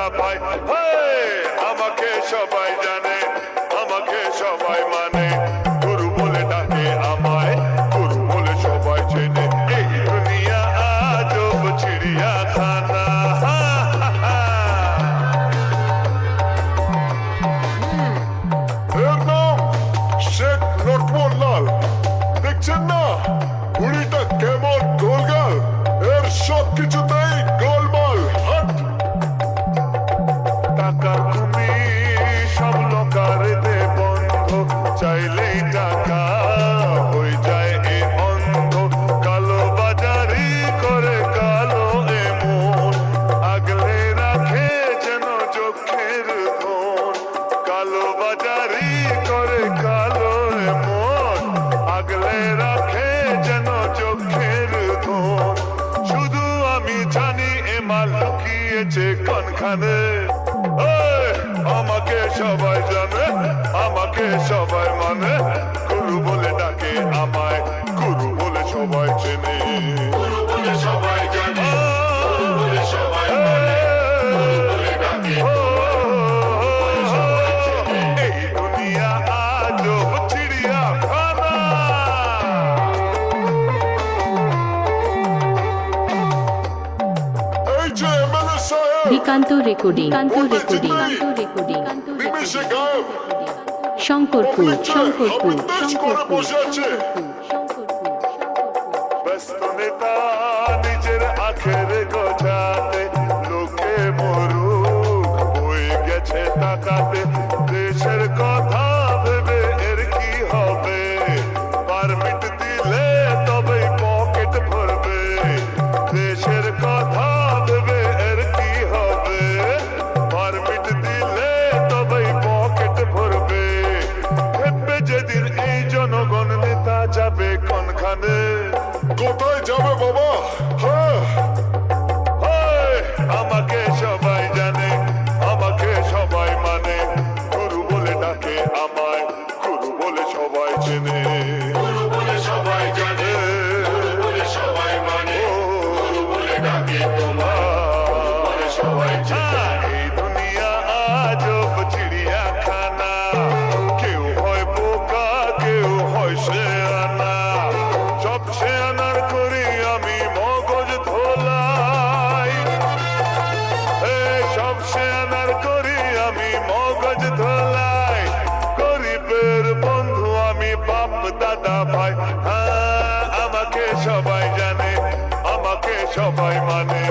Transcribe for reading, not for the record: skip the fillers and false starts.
দাদা ভাই। আমাকে সবাই জানে, আমাকে সবাই মানে, গুরু বলে ডাকে আমায়, গুরু বলে সবাই চেনে। এই দুনিয়া আজব চিড়িয়াখানা। এর নাম শেখ রটমোল্লাল। দেখছেন না বুড়িটা কেমন গোলগাল, এর সব কিছুতেই গোলমাল। টাকার তুমি সব লোকারেতে বন্ধ, চাইলেই টাকা হয়ে যায় এ অন্ধ। কালো বাজারি করে কালো এমন, আগলে রাখে যেন চোখের ধন। কালো বাজারি করে কালো এমন, আগলে রাখে যেন চোখের ধন। শুধু আমি জানি এ মাল লুকিয়েছে কোনখানে। আমাকে সবাই জানে, আমাকে সবাই মানে, গুরু বলে ডাকে আমায়, গুরু বলে সবাই চেনে। গুরু বলে সবাই জানে, গুরু বলে সবাই মানে, গুরু বলে ডাকে সবাই চেনে। এই দুনিয়া আজব চিড়িয়াখানা। এই যে এমএলএ সাহেব, বিকান্ত রেকর্ডিং, নিমেষে গায়েব, শঙ্করপুর, শঙ্করপুর, করে বসে আছে। ব্যস্ত নেতা নিজের আখের গোছাতে, লোকে মরুক হয়ে গেছে টাকাতে। দেশের কথা ভেবে এর কি হবে, পারমিট দিলে তবেই পকেট ভরবে। দেশের কথা ভেবে এর কি হবে, পারমিট দিলে তবেই পকেট ভরবে। ভেবে যেদিন এই জনগণ নেতা যাবে কোনখানে। কোথায় যাবে বাবা? আমাকে সবাই জানে, আমাকে সবাই মানে, গুরু বলে ডাকে আমায়, গুরু বলে সবাই চেনে। গুরু বলে সবাই জানে, গুরু বলে সবাই মানে, গুরু বলে ডাকে তোমায়, গুরু বলে সবাই চেনে। এই দুনিয়া আজব চিড়িয়াখানা, কেউ হয় বোকা, কেউ হয় শেয়ানা। সব শেয়ানার করি আমি মগজ ধোলাই, সব শেয়ানার করি আমি মগজ ধোলাই। গরিবের বন্ধু আমি বাপ দাদা ভাই। আমাকে সবাই জানে, আমাকে সবাই মানে,